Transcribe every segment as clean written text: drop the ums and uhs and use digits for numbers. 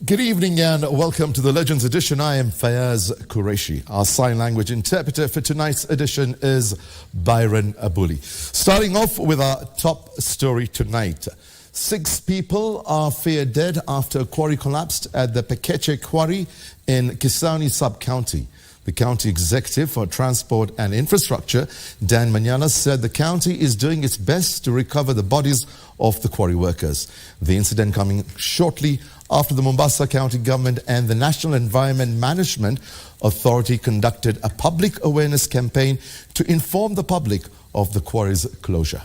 Good evening and welcome to the Legends Edition. I am Fayyaz Qureshi. Our sign language interpreter for tonight's edition is Byron Abuli. Starting off with our top story tonight. 6 people are feared dead after a quarry collapsed at the Kericho Quarry in Kisani sub-county. The county executive for transport and infrastructure, Dan Manyala, said the county is doing its best to recover the bodies of the quarry workers. The incident coming shortly after the Mombasa County Government and the National Environment Management Authority conducted a public awareness campaign to inform the public of the quarry's closure.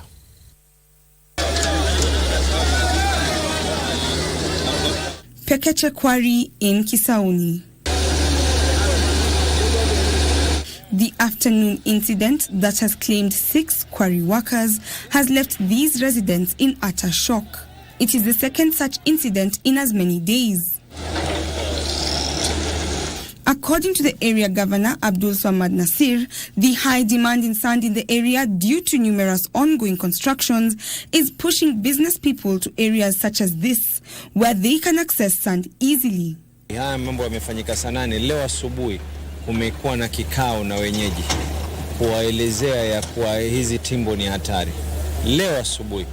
Kericho Quarry in Kisauni. The afternoon incident that has claimed 6 quarry workers has left these residents in utter shock. It is the second such incident in as many days. According to the area governor, Abdul Swamad Nasir, the high demand in sand in the area due to numerous ongoing constructions is pushing business people to areas such as this, where they can access sand easily. Haya mambo yamefanyika sanani. Leo asubuhi kumekuwa na kikao na wenyeji kuwaelezea ya kuwa hizi timbo ni hatari. Leo asubuhi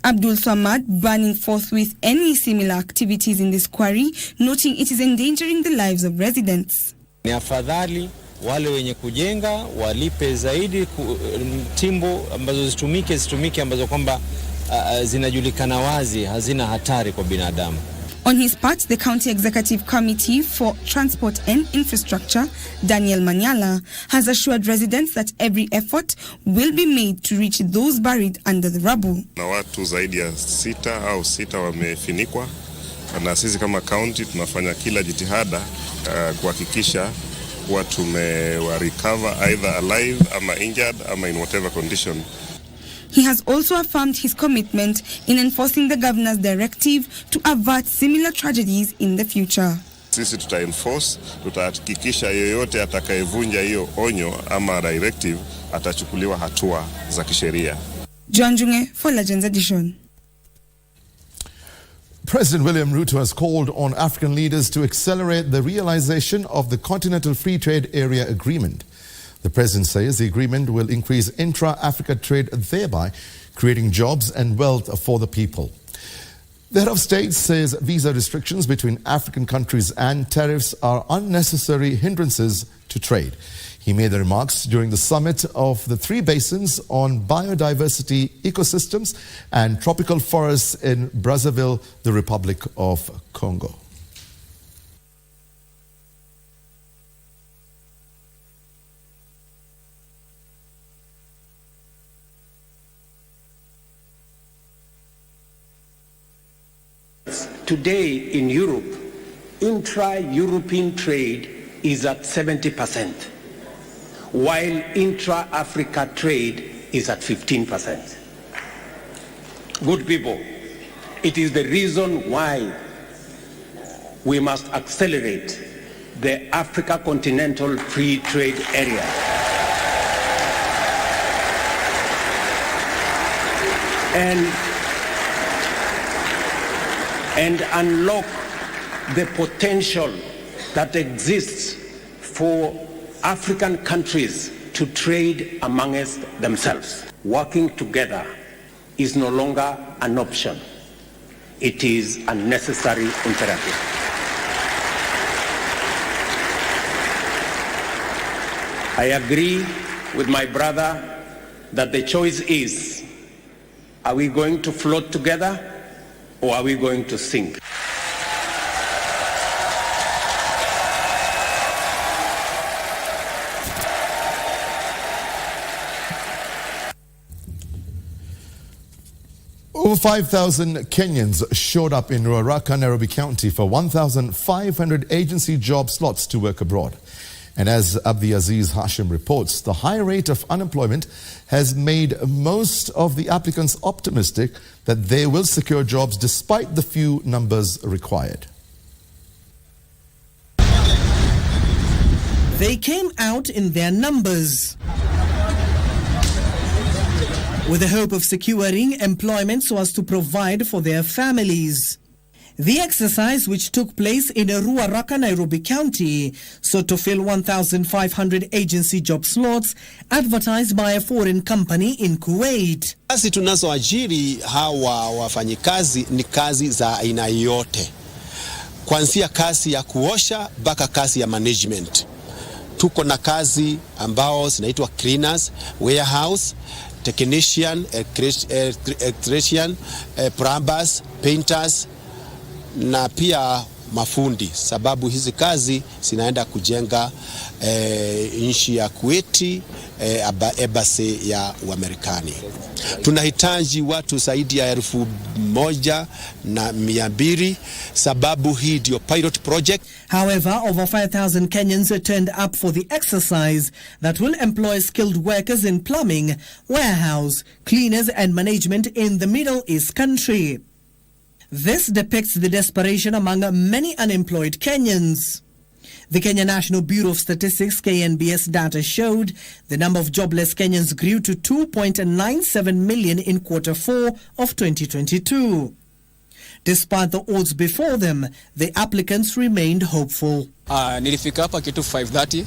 Abdul Swamad banning forthwith any similar activities in this quarry, noting it is endangering the lives of residents. Ni afadhali wale wenye kujenga walipe zaidi timbo ambazo zitumike ambazo kwamba zinajulikana wazi hazina hatari kwa binadamu. On his part, the County Executive Committee for Transport and Infrastructure, Daniel Manyala, has assured residents that every effort will be made to reach those buried under the rubble. Na watu zaidi ya 6 wamefinikwa, na sisi kama county tunafanya kila jitihada kuhakikisha kuwa tumewarecover either alive ama injured ama in whatever condition. He has also affirmed his commitment in enforcing the governor's directive to avert similar tragedies in the future. Sisi enforce, tutahakikisha yeyote atakayevunja hiyo onyo ama directive atachukuliwa hatua za kisheria. John Junge for Legends Edition. President William Ruto has called on African leaders to accelerate the realization of the Continental Free Trade Area Agreement. The president says the agreement will increase intra-Africa trade, thereby creating jobs and wealth for the people. The head of state says visa restrictions between African countries and tariffs are unnecessary hindrances to trade. He made the remarks during the summit of the 3 basins on biodiversity, ecosystems and tropical forests in Brazzaville, the Republic of Congo. Today in Europe, intra-European trade is at 70%, while intra-Africa trade is at 15%. Good people, it is the reason why we must accelerate the Africa Continental Free Trade Area. And unlock the potential that exists for African countries to trade amongst themselves. Working together is no longer an option. It is a necessary imperative. I agree with my brother that the choice is, are we going to float together or are we going to sink? Over 5,000 Kenyans showed up in Ruaraka, Nairobi County for 1,500 agency job slots to work abroad. And as Abdi Aziz Hashim reports, the high rate of unemployment has made most of the applicants optimistic that they will secure jobs despite the few numbers required. They came out in their numbers with the hope of securing employment so as to provide for their families. The exercise, which took place in Ruaraka, Nairobi County, sought to fill 1,500 agency job slots advertised by a foreign company in Kuwait. Kazi tunazoajiri hawa wafanyikazi ni kazi za aina yote, kuanzia kazi ya kuosha mpaka kazi ya management. Tuko na kazi ambao zinaitwa cleaners, warehouse, technician, electrician, plumbers, painters na pia mafundi, sababu hizi kazi zinaenda kujenga nchi ya Kuwait, embassy ya Uamerikani. Tunahitaji watu zaidi ya 1,200 sababu hii ndio pilot project. However, over 5,000 Kenyans turned up for the exercise that will employ skilled workers in plumbing, warehouse, cleaners and management in the Middle East country. This depicts the desperation among many unemployed Kenyans. The Kenya National Bureau of Statistics KNBS data showed the number of jobless Kenyans grew to 2.97 million in Q4 of 2022. Despite the odds before them, the applicants remained hopeful. Nilifika hapa kitu 5:30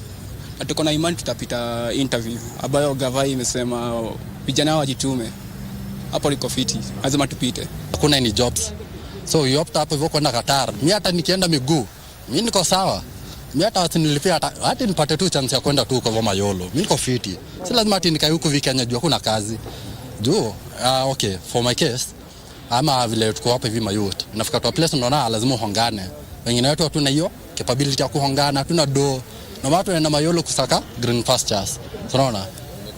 na tuko na imani tutapita interview ambayo gava imesema vijana wajitume. Hapo liko fiti, lazima tupite. Hakuna any jobs. So you opt hapo hivyo kwenda Qatar. Mimi hata nikienda miguu, mimi niko sawa. Mimi hata nilipia hata nipate tu chance ya kwenda tu kwa Mayolo. Mimi niko fiti. Si lazima ati nikae huko Kenya juu kuna kazi. Okay, for my case, ama vile tuko hapa hivi mayouth. Nafika tu place unaona lazima uhongane. Wengine wetu hatuna hiyo capability ya kuhongana, hatuna do. Na watu wanaenda Mayolo kusaka green pastures. Unaona?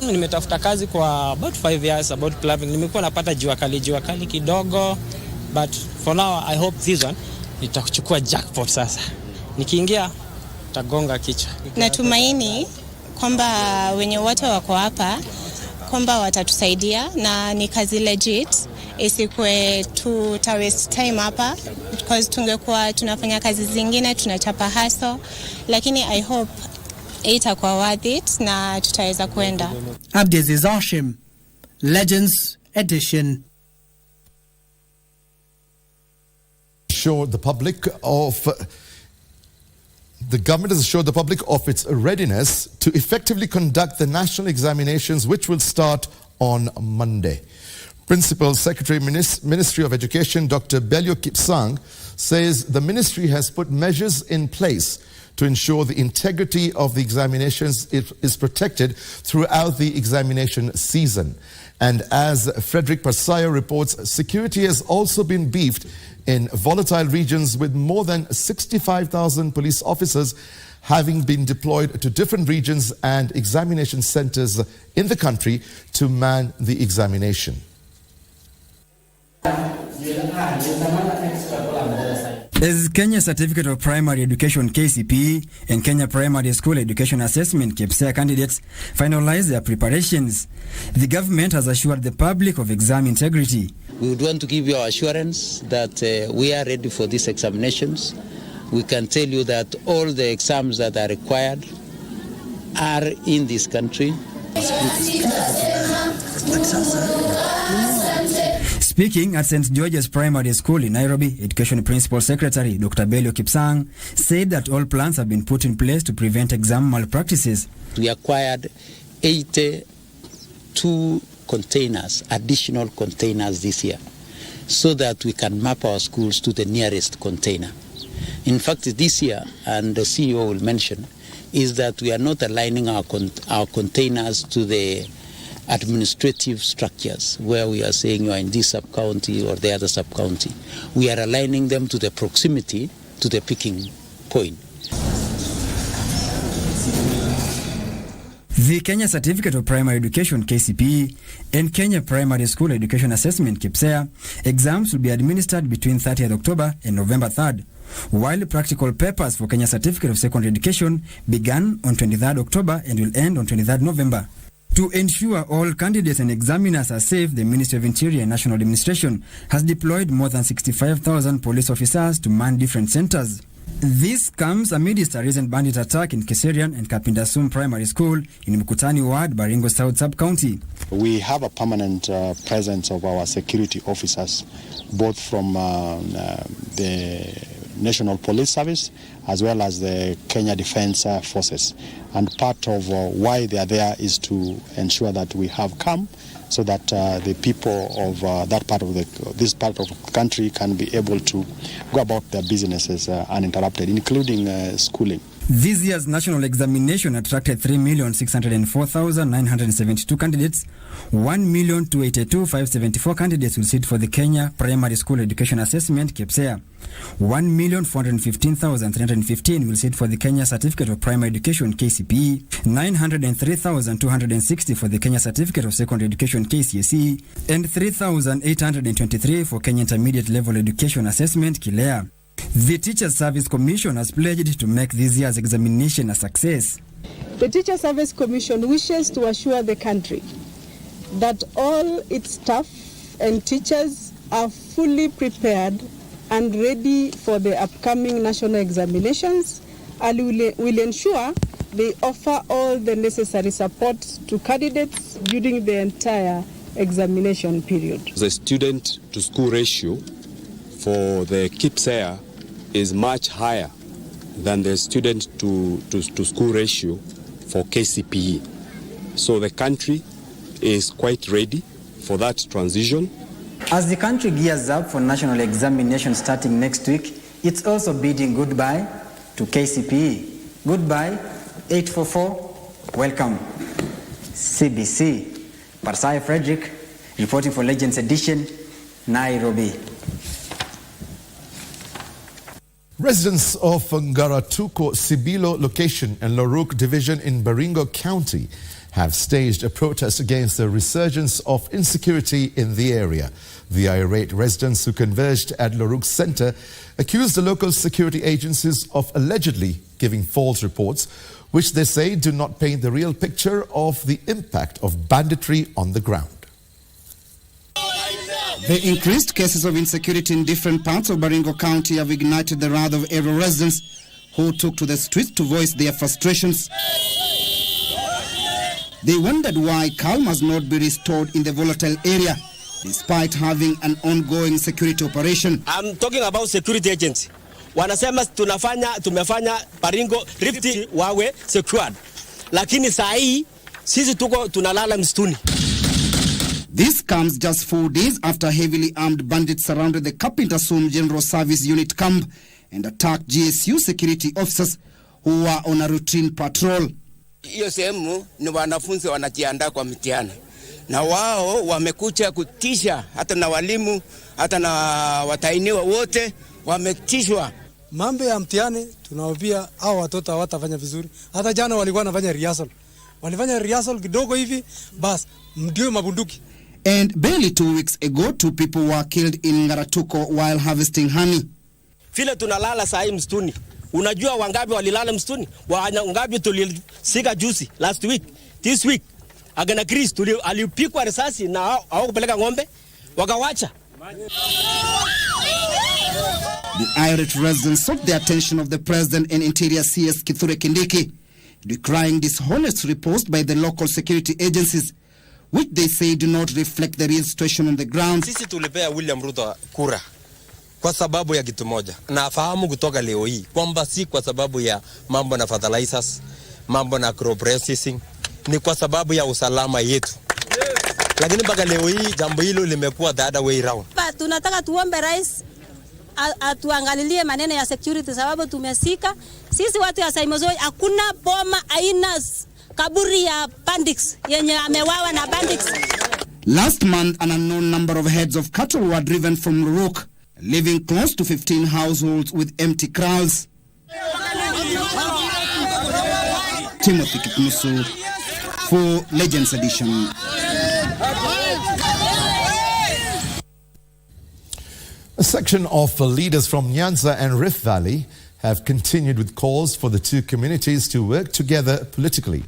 Nimetafuta kazi kwa about 5 years about plumbing. Nimekuwa napata jua kali kidogo, but for now I hope this one nitachukua jackpot sasa. Nikiingia tagonga kichwa. Natumaini kwamba wenye wote wako hapa kwamba watatusaidia na ni kazi legit, isikwe tuta waste time hapa because tungekuwa tunafanya kazi zingine tunachapa hustle, lakini I hope itakuwa worth it na tutaweza kwenda. Abdiaziz Hashim, Legends Edition. Assured the public of the government has assured the public of its readiness to effectively conduct the national examinations, which will start on Monday. Principal Secretary, Ministry of Education, Dr. Belio Kipsang, says the ministry has put measures in place to ensure the integrity of the examinations is protected throughout the examination season. And as Frederick Parsayo reports, security has also been beefed in volatile regions, with more than 65,000 police officers having been deployed to different regions and examination centers in the country to man the examination. As Kenya Certificate of Primary Education KCPE and Kenya Primary School Education Assessment KBC candidates finalize their preparations, the government has assured the public of exam integrity. We would want to give you our assurance that we are ready for these examinations. We can tell you that all the exams that are required are in this country. Speaking at St. George's Primary School in Nairobi, Education Principal Secretary Dr. Belio Kipsang said that all plans have been put in place to prevent exam malpractices. We acquired 82 containers, additional containers this year, so that we can map our schools to the nearest container. In fact, this year, and the CEO will mention, is that we are not aligning our containers to the administrative structures where we are saying you are in this sub-county or the other sub-county. We are aligning them to the proximity to the picking point. The Kenya Certificate of Primary Education KCPE and Kenya Primary School Education Assessment KPSEA exams will be administered between 30th October and November 3rd, while practical papers for Kenya Certificate of Secondary Education began on 23rd October and will end on 23rd November. To ensure all candidates and examiners are safe, the Ministry of Interior and National Administration has deployed more than 65,000 police officers to man different centers. This comes amidst a recent bandit attack in Keserian and Kapindasum Primary School in Mkutani Ward, Baringo South Sub-County. We have a permanent presence of our security officers, both from the National Police Service as well as the Kenya Defence Forces. And part of why they are there is to ensure that we have calm, so that the people of this part of the country can be able to go about their businesses uninterrupted, including schooling. This year's national examination attracted 3,604,972 candidates. 1,282,574 candidates will sit for the Kenya Primary School Education Assessment (KPSEA). 1,415,315 will sit for the Kenya Certificate of Primary Education (KCPE). 903,260 for the Kenya Certificate of Secondary Education (KCSE), and 3,823 for Kenya Intermediate Level Education Assessment (KILEA). The Teachers Service Commission has pledged to make this year's examination a success. The Teachers Service Commission wishes to assure the country that all its staff and teachers are fully prepared and ready for the upcoming national examinations, and will ensure they offer all the necessary support to candidates during the entire examination period. The student to school ratio for the KPSEA is much higher than the student to school ratio for KCPE. So the country is quite ready for that transition. As the country gears up for national examination starting next week, it's also bidding goodbye to KCPE. Goodbye, 844. Welcome, CBC. Parsai Frederick, reporting for Legends Edition, Nairobi. Residents of Ngaratuko Sibilo location and Loruk division in Baringo County have staged a protest against the resurgence of insecurity in the area. The irate residents who converged at Loruk Center accused the local security agencies of allegedly giving false reports, which they say do not paint the real picture of the impact of banditry on the ground. The increased cases of insecurity in different parts of Baringo County have ignited the wrath of area residents who took to the streets to voice their frustrations. They wondered why calm has not been restored in the volatile area, despite having an ongoing security operation. I'm talking about security agency. Wanasema tumefanya Baringo Rifti wawe secured. Lakini saa hii sisi tuko tunalala msituni. This comes just 4 days after heavily armed bandits surrounded the Kapindasum General Service Unit camp and attacked GSU security officers who were on a routine patrol. Hiyo sehemu ni wanafunzi wanajiandaa kwa mtihani. Na wao wamekuja kutisha hata na walimu hata na watainiwa wote wametishwa. Mambo ya mtihani tunawaambia hao watoto hawatafanya vizuri. Hata jana walikuwa wanafanya rehearsal. Walifanya rehearsal kidogo hivi bas ndio mabunduki. And barely 2 weeks ago, 2 people were killed in Ngaratuko while harvesting honey. Vile tunalala saa hii msituni. Unajua wangapi walilala msituni? Wangapi tulisika juzi last week, this week. Agana Chris alipikwa risasi na hawakupeleka ng'ombe wakawacha. The irate residents sought the attention of the President and Interior CS Kithure Kindiki, decrying dishonest reports by the local security agencies, which they say do not reflect the real situation on the ground. Sisi tulipea William Ruto kura kwa sababu ya kitu moja. Na afahamu kutoka leo hii kwamba si kwa sababu ya mambo na fertilizers, mambo na crop processing, ni kwa sababu ya usalama yetu. Lakini mpaka leo hii jambo hilo limekuwa the other way round. Tunataka tuombe rais atuangalilie maneno ya security sababu tumesika. Sisi watu ya Saimozoi hakuna boma aina kaburi ya bandits yenye amewawa na bandits. Last month, an unknown number of heads of cattle were driven from Loruk, leaving close to 15 households with empty kraals. Timothy Kipnusu for Legends Edition. A section of leaders from Nyanza and Rift Valley have continued with calls for the two communities to work together politically.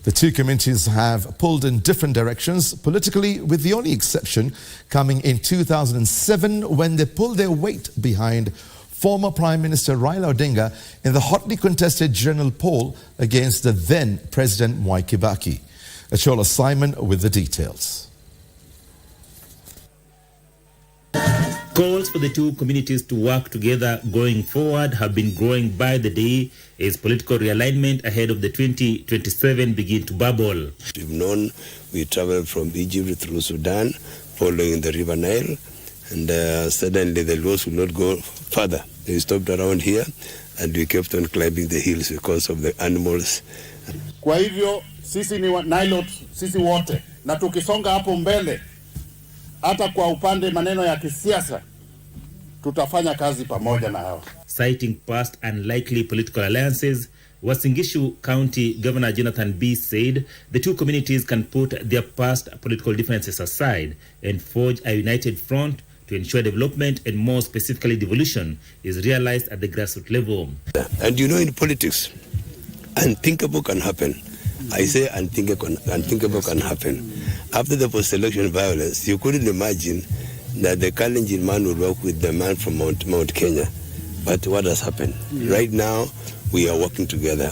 The two communities have pulled in different directions politically, with the only exception coming in 2007 when they pulled their weight behind former Prime Minister Raila Odinga in the hotly contested general poll against the then President Mwai Kibaki. Achola Simon with the details. Calls for the two communities to work together going forward have been growing by the day as political realignment ahead of the 2027 begin to bubble. We've known we traveled from Egypt through Sudan, following the River Nile, and suddenly the roads would not go further. They stopped around here, and we kept on climbing the hills because of the animals. Kwa hivyo sisi ni Nilots, sisi wote, na tukisonga hapo mbele, hata kwa upande maneno ya kisiasa, tutafanya kazi pamoja na hawa. Citing past unlikely political alliances, Uasin Gishu County Governor Jonathan B. said the two communities can put their past political differences aside and forge a united front to ensure development and more specifically devolution is realized at the grassroots level. And you know, in politics, unthinkable can happen. I say unthinkable can happen. After the post-election violence, you couldn't imagine that the Kalenjin man would work with the man from Mount Kenya. But what has happened? Right now, we are working together.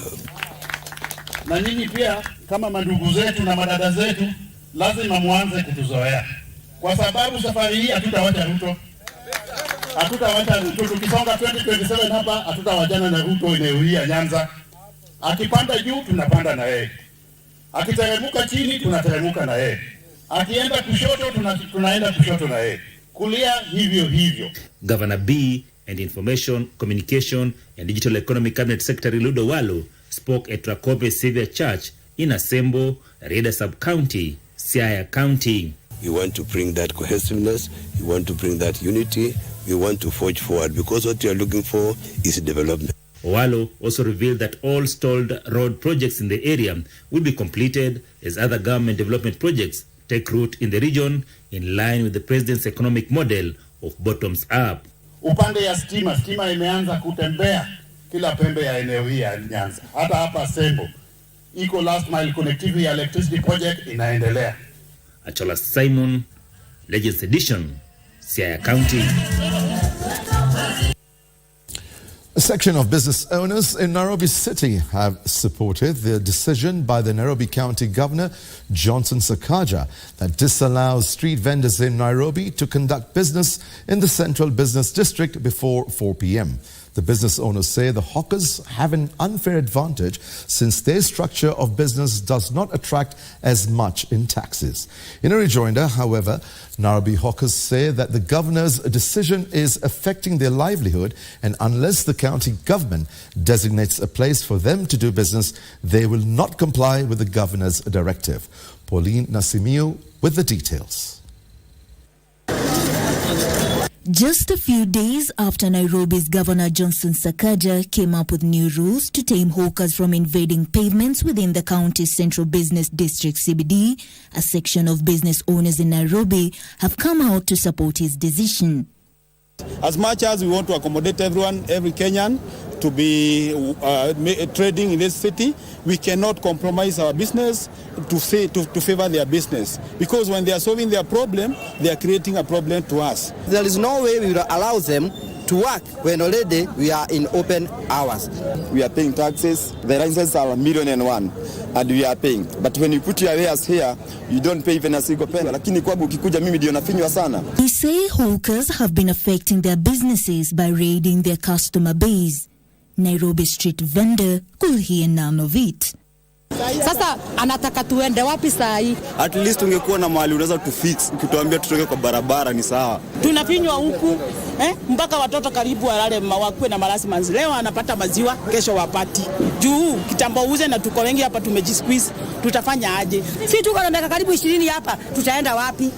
Na nyinyi pia kama mandugu zetu na madada zetu lazima muanze kutuzoea. Kwa sababu safari hii hatutawacha Ruto. Hatutawacha Ruto. Tukisonga 2027 hapa hatutawajana na Ruto inayolia Nyanza. Akipanda juu tunapanda na yeye. Akiteremka chini tunateremka na yeye. Akienda kushoto tunaenda kushoto na yeye. Kulia hivyo hivyo. Governor B and Information, Communication and Digital Economy Cabinet Secretary Ludo Walo spoke at Rakobe Savior Church in Asembo, Reda Sub-County, Siaya County. We want to bring that cohesiveness, we want to bring that unity, we want to forge forward because what we are looking for is development. Owalo also revealed that all stalled road projects in the area will be completed as other government development projects take root in the region in line with the president's economic model of bottoms up. Upande ya stima imeanza kutembea kila pembe ya eneo hii ya Nyanza. Hata hapa Sembo iko last mile connectivity electricity project inaendelea. Achola Simon, Legends Edition, Siaya County. A section of business owners in Nairobi City have supported the decision by the Nairobi County Governor, Johnson Sakaja, that disallows street vendors in Nairobi to conduct business in the Central Business District before 4 p.m. The business owners say the hawkers have an unfair advantage since their structure of business does not attract as much in taxes. In a rejoinder, however, Nairobi hawkers say that the governor's decision is affecting their livelihood, and unless the county government designates a place for them to do business, they will not comply with the governor's directive. Pauline Nasimiu with the details. Just a few days after Nairobi's Governor Johnson Sakaja came up with new rules to tame hawkers from invading pavements within the county's Central Business District CBD, a section of business owners in Nairobi have come out to support his decision. As much as we want to accommodate everyone, every Kenyan, to be trading in this city, we cannot compromise our business to favor their business. Because when they are solving their problem, they are creating a problem to us. There is no way we will allow them to work when already we are in open hours. We are paying taxes. The licenses are 1,000,001 and we are paying. But when you put your wares here, you don't pay even a single penny. Lakini kwangu ukikuja mimi ndio nafinywa sana. They say hawkers have been affecting their businesses by raiding their customer base. Nairobi street vendor could hear none of it. Sasa anataka tuende wapi saa hii? At least ungekuwa na mahali unaweza tufix, ukituambia tutoke kwa barabara ni sawa. Tunafinywa huku mpaka watoto karibu walale wakwe na marasi manzi. Leo anapata maziwa, kesho wapati. Juu kitambo uze na tuko wengi hapa tumejisqueeze. Tutafanya aje? Si tuko na miaka karibu 20 hapa, tutaenda wapi?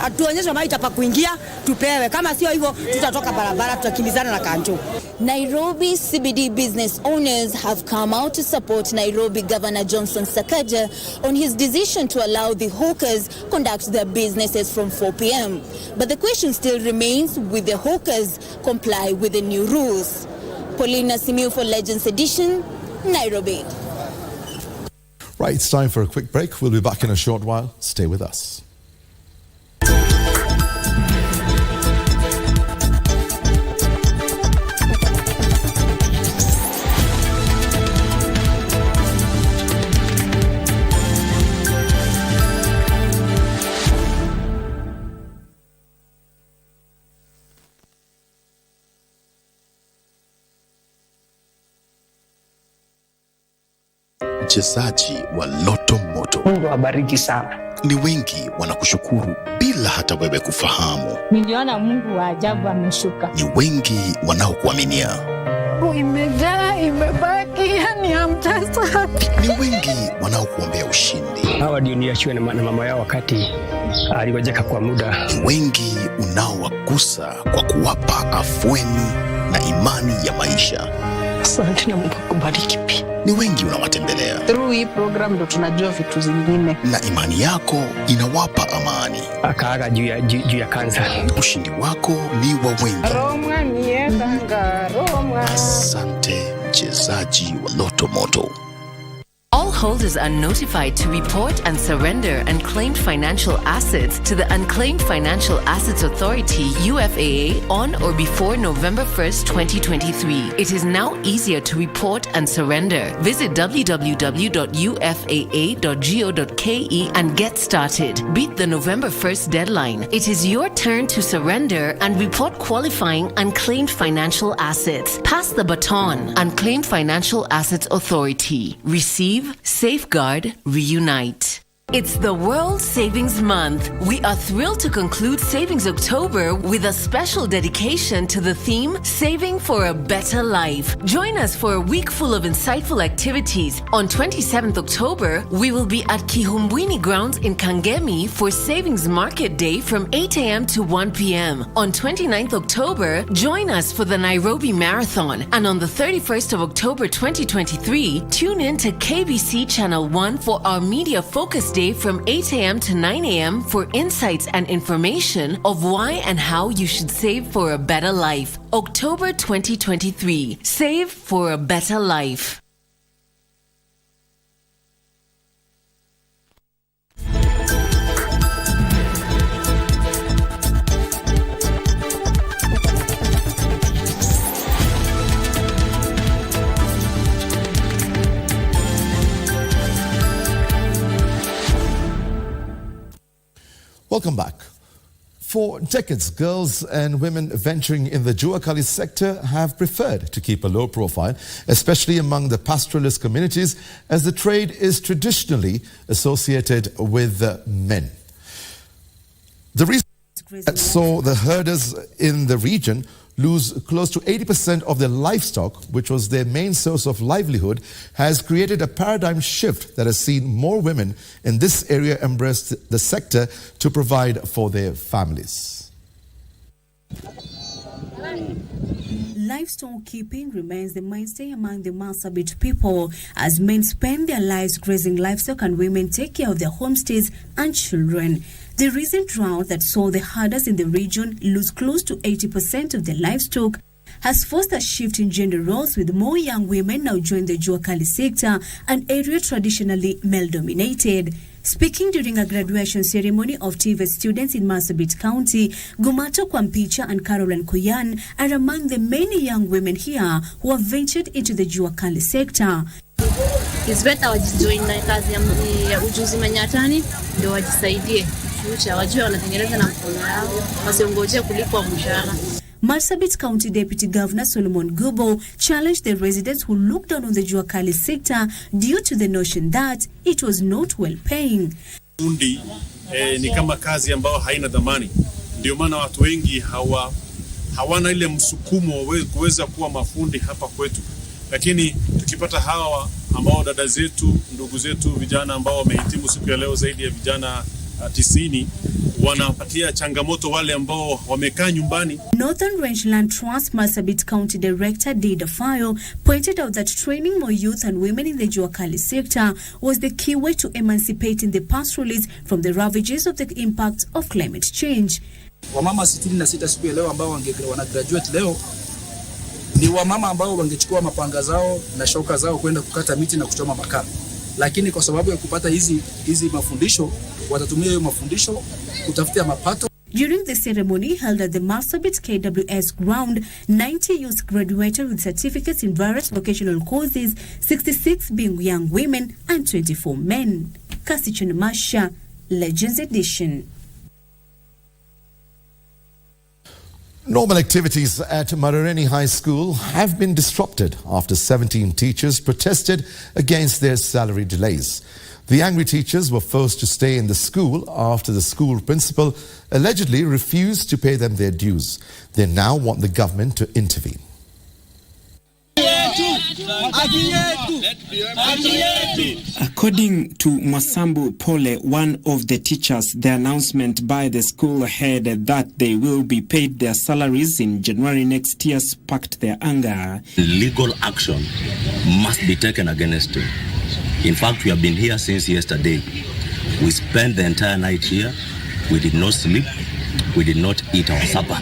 Atuonyeshe mahali pa kuingia tupewe. Kama sio hivyo tutatoka barabara, tutakimbizana na kanjo. Nairobi CBD business owners have come out to support Nairobi Governor Johnson Sakaja on his decision to allow the hawkers conduct their businesses from 4 p.m. But the question still remains, will the hawkers comply with the new rules? Pauline Nasimiu for Legends Edition, Nairobi. Right, it's time for a quick break. We'll be back in a short while. Stay with us. mchezaji wa Loto Moto. Mungu awabariki sana. Ni wengi wanakushukuru bila hata wewe kufahamu. Niliona Mungu wa ajabu ameshuka. Ni wengi wanaokuaminia. Imejaa, imebaki, yani hamtasa. Ni wengi wanaokuombea ushindi. Hawa ndio niachiwe na mama yao wakati aliwajeka kwa muda. Ni wengi unaowagusa kwa kuwapa afueni na imani ya maisha. Asante na Mungu akubariki pia. Ni wengi unawatembelea. Through hii program ndo tunajua vitu zingine. Na imani yako inawapa amani. Akaaga juu ya kansa. Ushindi wako ni wa wengi. Roma niendanga, Roma. Asante mchezaji wa Loto Moto. All holders are notified to report and surrender unclaimed financial assets to the Unclaimed Financial Assets Authority, UFAA, on or before November 1st, 2023. It is now easier to report and surrender. Visit www.ufaa.go.ke and get started. Beat the November 1st deadline. It is your turn to surrender and report qualifying unclaimed financial assets. Pass the baton. Unclaimed Financial Assets Authority. Receive, safeguard, reunite. It's the World Savings Month. We are thrilled to conclude Savings October with a special dedication to the theme, Saving for a Better Life. Join us for a week full of insightful activities. On 27th October, we will be at Kihumbwini Grounds in Kangemi for Savings Market Day from 8 a.m. to 1 p.m. On 29th October, join us for the Nairobi Marathon. And on the 31st of October 2023, tune in to KBC Channel 1 for our Media Focus Day from 8 a.m. to 9 a.m. for insights and information of why and how you should save for a better life. October 2023. Save for a better life. Welcome back. For decades, girls and women venturing in the Juakali sector have preferred to keep a low profile, especially among the pastoralist communities, as the trade is traditionally associated with men. The reason that saw the herders in the region lose close to 80% of their livestock, which was their main source of livelihood, has created a paradigm shift that has seen more women in this area embrace the sector to provide for their families. Livestock keeping remains the mainstay among the Marsabit people, as men spend their lives grazing livestock and women take care of their homestays and children. The recent drought that saw the herders in the region lose close to 80% of their livestock has forced a shift in gender roles, with more young women now join the Juakali sector, an area traditionally male-dominated. Speaking during a graduation ceremony of TVET students in Marsabit County, Gumato Kwampicha and Caroline Kuyan are among the many young women here who have ventured into the Juakali sector. It's better wajijoin na kazi ya ujuzi manyatani ndio wajisaidie future, wajue wanatengeneza na mkono yao, wasiongojea kulipwa mshahara. Marsabit County Deputy Governor Solomon Gubo challenged the residents who looked down on the Juakali sector due to the notion that it was not well paying. Fundi ni kama kazi ambayo haina dhamani. Ndio maana watu wengi hawana ile msukumo kuweza kuwa mafundi hapa kwetu. Lakini tukipata hawa ambao dada zetu, ndugu zetu, vijana ambao wamehitimu siku ya leo zaidi ya vijana 90, wanapatia changamoto wale ambao wamekaa nyumbani. Northern Rangeland Trust Marsabit County Director Dida Fayo pointed out that training more youth and women in the Juakali sector was the key way to emancipating the pastoralists from the ravages of the impact of climate change. Wamama 66 siku ya leo ambao wana graduate leo ni wamama ambao wangechukua mapanga zao na shoka zao kwenda kukata miti na kuchoma makaa, lakini kwa sababu ya kupata hizi mafundisho watatumia hiyo mafundisho kutafutia mapato. During the ceremony held at the Marsabit KWS ground, 90 youths graduated with certificates in various vocational courses, 66 being young women and 24 men. Kasichon Masha, Legends Edition. Normal activities at Marareni High School have been disrupted after 17 teachers protested against their salary delays. The angry teachers were forced to stay in the school after the school principal allegedly refused to pay them their dues. They now want the government to intervene. According to Masambu Pole, one of the teachers, the announcement by the school head that they will be paid their salaries in January next year sparked their anger. Legal action must be taken against him. In fact, we have been here since yesterday. We spent the entire night here. We did not sleep. We did not eat our supper.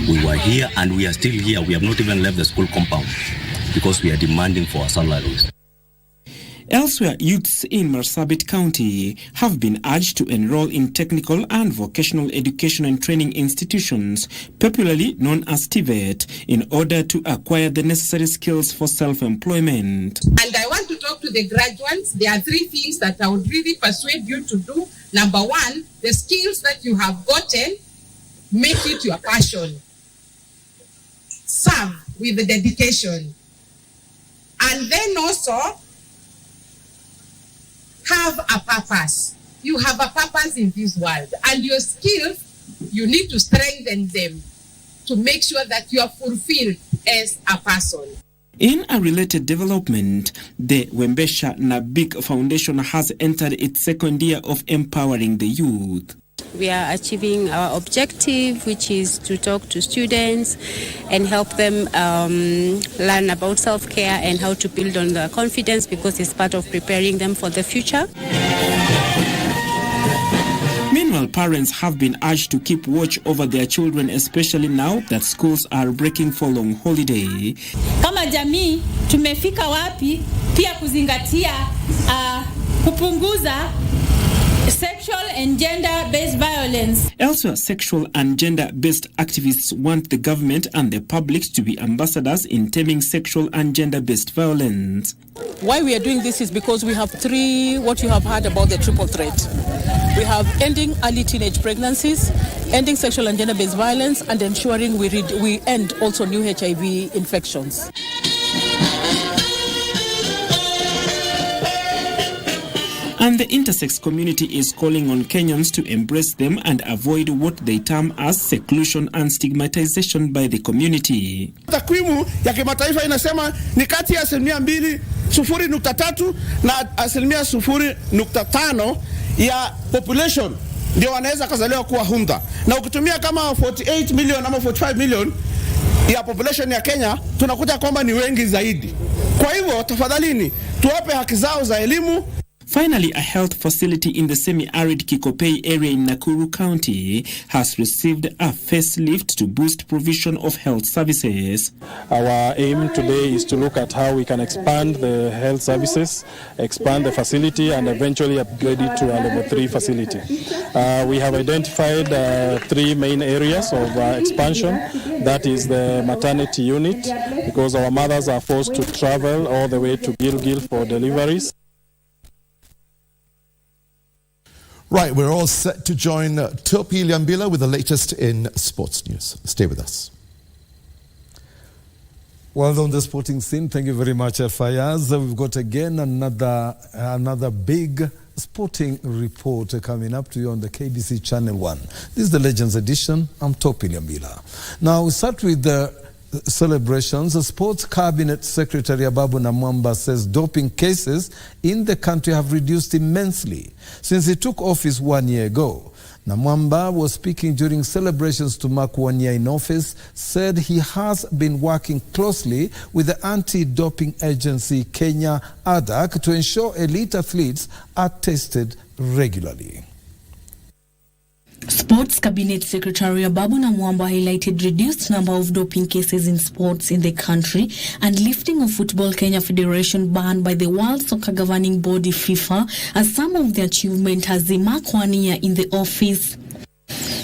We were here and we are still here. We have not even left the school compound because we are demanding for our salaries. Elsewhere, youths in Marsabit County have been urged to enroll in technical and vocational education and training institutions, popularly known as TVET, in order to acquire the necessary skills for self-employment. And I want to talk to the graduates. There are 3 things that I would really persuade you to do. Number 1, the skills that you have gotten, make it your passion. Serve with the dedication. And then also, have a purpose. You have a purpose in this world, and your skills, you need to strengthen them to make sure that you are fulfilled as a person. In a related development, the Wembesha Nabik Foundation has entered its second year of empowering the youth. We are achieving our objective, which is to talk to students and help them learn about self-care and how to build on their confidence, because it's part of preparing them for the future. Meanwhile, parents have been urged to keep watch over their children, especially now that schools are breaking for long holiday. Kama jamii tumefika wapi pia kuzingatia kupunguza sexual and gender-based violence. Elsewhere, sexual and gender-based activists want the government and the public to be ambassadors in taming sexual and gender-based violence. Why we are doing this is because we have 3, what you have heard about the triple threat. We have ending early teenage pregnancies, ending sexual and gender-based violence, and ensuring we end also new HIV infections. And the intersex community is calling on Kenyans to embrace them and avoid what they term as seclusion and stigmatization by the community. Takwimu ya kimataifa inasema ni kati ya 2.3 na 0.5 ya population ndio wanaweza kuzaliwa kuwa humda. Na ukitumia kama 48 million ama 45 million ya population ya Kenya, tunakuta kwamba ni wengi zaidi. Kwa hivyo tafadhalini tuwape haki zao za elimu. Finally, a health facility in the semi-arid Kikopey area in Nakuru County has received a facelift to boost provision of health services. Our aim today is to look at how we can expand the health services, expand the facility, and eventually upgrade it to a level 3 facility. We have identified 3 main areas of expansion. That is the maternity unit, because our mothers are forced to travel all the way to Gilgil for deliveries. Right, we're all set to join Topi Liambila with the latest in sports news. Stay with us. Well, on the sporting scene, thank you very much, Fayyaz. We've got again another big sporting report coming up to you on the KBC Channel 1. This is the Legends Edition. I'm Topi Liambila. Now, we start with the celebrations. The Sports Cabinet Secretary Ababu Namwamba says doping cases in the country have reduced immensely since he took office 1 year ago. Namwamba was speaking during celebrations to mark 1 year in office, said he has been working closely with the anti-doping agency Kenya ADAC to ensure elite athletes are tested regularly. Sports Cabinet Secretary Ababu Namwamba highlighted reduced number of doping cases in sports in the country and lifting of Football Kenya Federation ban by the World Soccer Governing Body FIFA as some of the achievement as they mark 1 year in the office.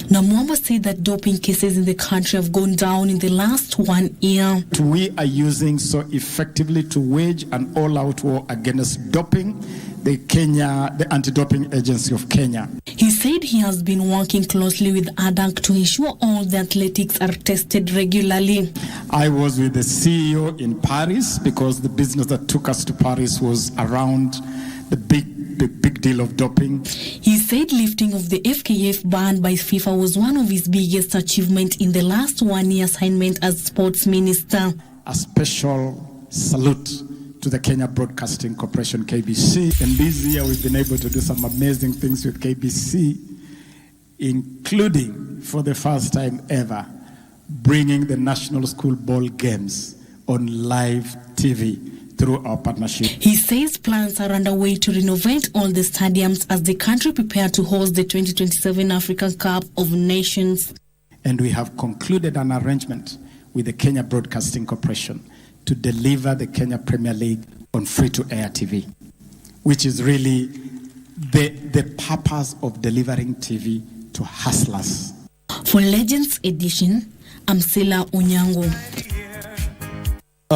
Namwamba said that doping cases in the country have gone down in the last 1 year. We are using so effectively to wage an all-out war against doping, the anti-doping agency of Kenya. He said he has been working closely with ADAC to ensure all the athletics are tested regularly. I was with the CEO in Paris because the business that took us to Paris was around the big deal of doping. He said lifting of the FKF ban by FIFA was one of his biggest achievements in the last 1 year assignment as sports minister. A special salute to the Kenya Broadcasting Corporation, KBC. And this year we've been able to do some amazing things with KBC, including, for the first time ever, bringing the National School Ball Games on live TV through our partnership. He says plans are underway to renovate all the stadiums as the country prepares to host the 2027 African Cup of Nations. And we have concluded an arrangement with the Kenya Broadcasting Corporation to deliver the Kenya Premier League on free-to-air TV, which is really the purpose of delivering TV to hustlers. For Legends Edition, I'm Sila Unyango.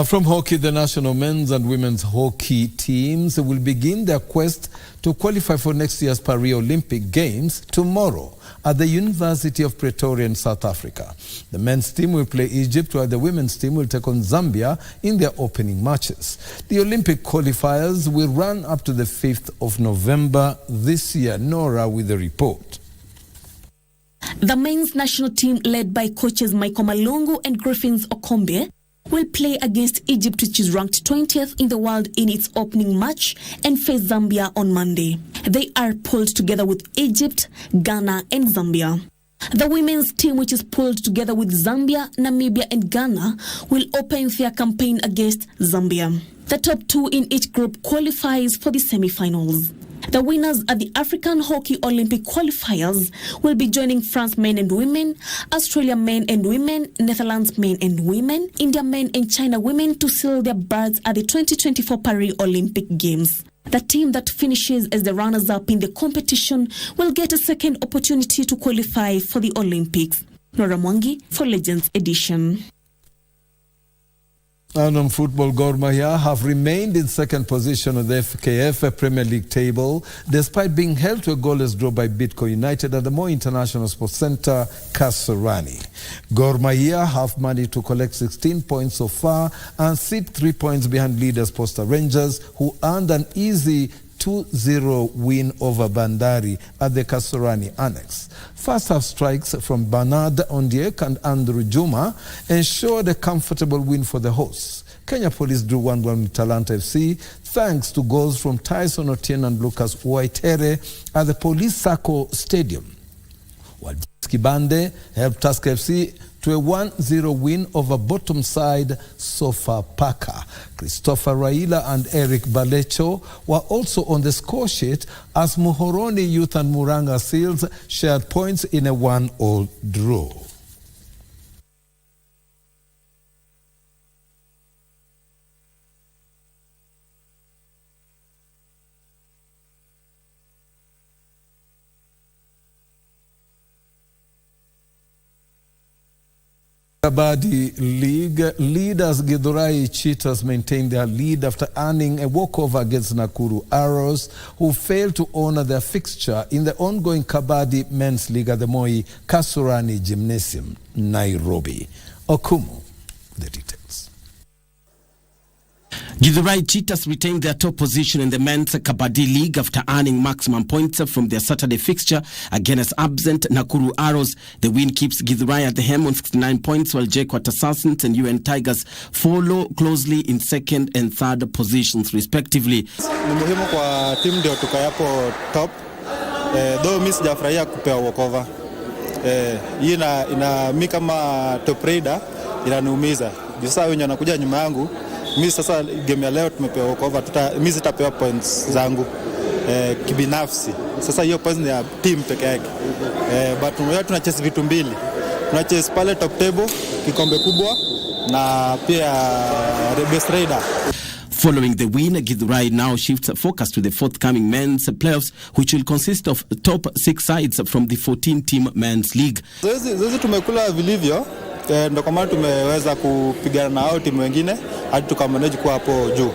From hockey, the national men's and women's hockey teams will begin their quest to qualify for next year's Paris Olympic Games tomorrow at the University of Pretoria in South Africa. The men's team will play Egypt, while the women's team will take on Zambia in their opening matches. The Olympic qualifiers will run up to the 5th of November this year. Nora with the report. The men's national team, led by coaches Michael Malongo and Griffins Okombe, will play against Egypt, which is ranked 20th in the world, in its opening match and face Zambia on Monday. They are pulled together with Egypt, Ghana and Zambia. The women's team, which is pulled together with Zambia, Namibia and Ghana, will open their campaign against Zambia. The top two in each group qualifies for the semi-finals. The winners at the African Hockey Olympic qualifiers will be joining France men and women, Australia men and women, Netherlands men and women, India men and China women to seal their berths at the 2024 Paris Olympic Games. The team that finishes as the runners-up in the competition will get a second opportunity to qualify for the Olympics. Nora Mwangi for Legends Edition. And on football, Gor Mahia have remained in second position on the FKF Premier League table, despite being held to a goalless draw by Bidco United at the Moi International Sports Centre, Kasarani. Gor Mahia have managed to collect 16 points so far and sit 3 points behind leaders Posta Rangers, who earned an easy 2-0 win over Bandari at the Kasarani Annex. First half strikes from Bernard Ondiek and Andrew Juma ensured a comfortable win for the hosts. Kenya Police drew 1-1 with Talanta FC thanks to goals from Tyson Otieno and Lucas Waitere at the Police Sacco Stadium, while Kibande helped Tusker FC to a 1-0 win over bottom side Sofapaka. Christopher Raila and Eric Balecho were also on the score sheet as Muhoroni Youth and Muranga Seals shared points in a 1-1 draw. Kabaddi League leaders Githurai Cheetahs maintained their lead after earning a walkover against Nakuru Arrows, who failed to honor their fixture in the ongoing Kabaddi Men's League at the Moi Kasarani Gymnasium, Nairobi. Okumu, the details. Githurai Cheetahs retained their top position in the men's Kabaddi League after earning maximum points from their Saturday fixture against absent Nakuru Arrows. The win keeps Githurai at the helm on 69 points, while JKUAT Assassins and UN Tigers follow closely in second and third positions respectively. Ni muhimu kwa timu ndio tukayapo top. Though mimi sijafurahia kupewa walkover. Hii ina mimi kama top raider inaniumiza. Sasa wenye wanakuja nyuma yangu, mimi sasa game ya leo tumepewa walkover, mimi sitapewa points zangu kibinafsi. Sasa hiyo points ni ya team peke yake. But tunacheza vitu mbili. Tunacheza pale top table, kikombe kubwa, na pia best raider. Following the win, Githurai now shifts focus to the forthcoming men's playoffs, which will consist of top 6 sides from the 14-team men's league. Zoezi tumekula vilivyo, ndio kama tumeweza kupigana na hao timu wengine hadi tukamanage kwa hapo juu.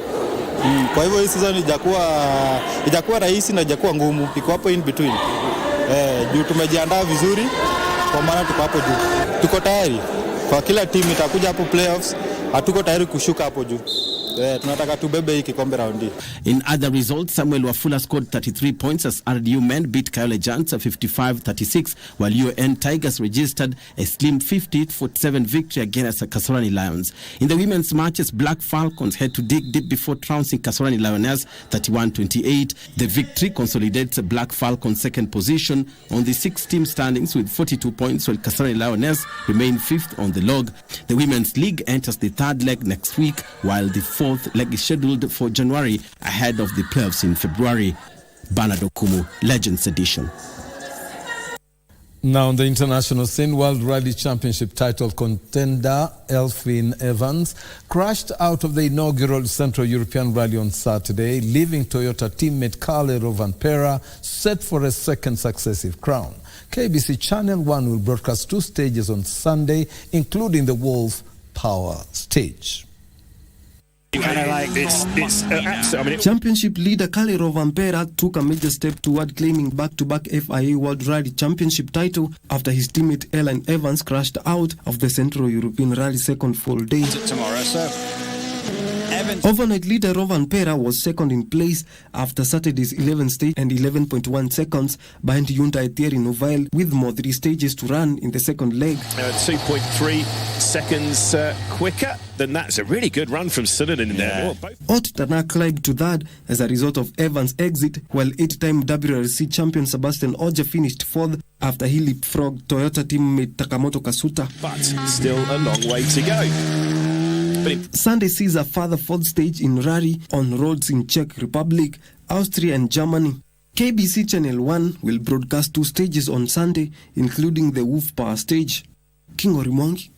Kwa hivyo hii season ijakuwa rahisi na ijakuwa ngumu, iko hapo in between. Juu tumejiandaa vizuri kwa maana tuko hapo juu. Tuko tayari kwa kila timu itakuja hapo playoffs. Hatuko tayari kushuka hapo juu. Tunataka tubebe hii kikombe raundi. In other results, Samuel Wafula scored 33 points as RDU men beat Kayole Giants 55-36, while UAN Tigers registered a slim 50-47 victory against Kasarani Lions. In the women's matches, Black Falcons had to dig deep before trouncing Kasarani Lioness 31-28. The victory consolidates Black Falcons' second position on the 6-team standings with 42 points, while Kasarani Lioness remain 5th on the log. The women's league enters the third leg next week, while the fourth leg is scheduled for January ahead of the playoffs in February. Bernard Okumu, Legends Edition. Now on the international scene, World Rally Championship title contender Elfyn Evans crashed out of the inaugural Central European Rally on Saturday, leaving Toyota teammate Kalle Rovanperä set for a second successive crown. KBC Channel 1 will broadcast 2 stages on Sunday, including the Wolf Power stage. Championship leader Kalle Rovanperä took a major step toward claiming back-to-back FIA World Rally Championship title after his teammate Elfyn Evans crashed out of the Central European Rally second full day. Tomorrow, sir. Overnight leader Rovanperä was second in place after Saturday's 11th stage and 11.1 seconds behind Hyundai Thierry Neuville, with more 3 stages to run in the second leg. 2.3 seconds quicker. Then that's a really good run from Sunderland in there. Ott Tanak climbed to third as a result of Evans' exit, while 8-time WRC champion Sebastian Ogier finished 4th after he leapfrogged Toyota teammate Takamoto Kasuta. But still a long way to go. Sunday sees a further 4th stage in Rari on roads in Czech Republic, Austria and Germany. KBC Channel 1 will broadcast 2 stages on Sunday, including the Wolf Power stage. King Orimongi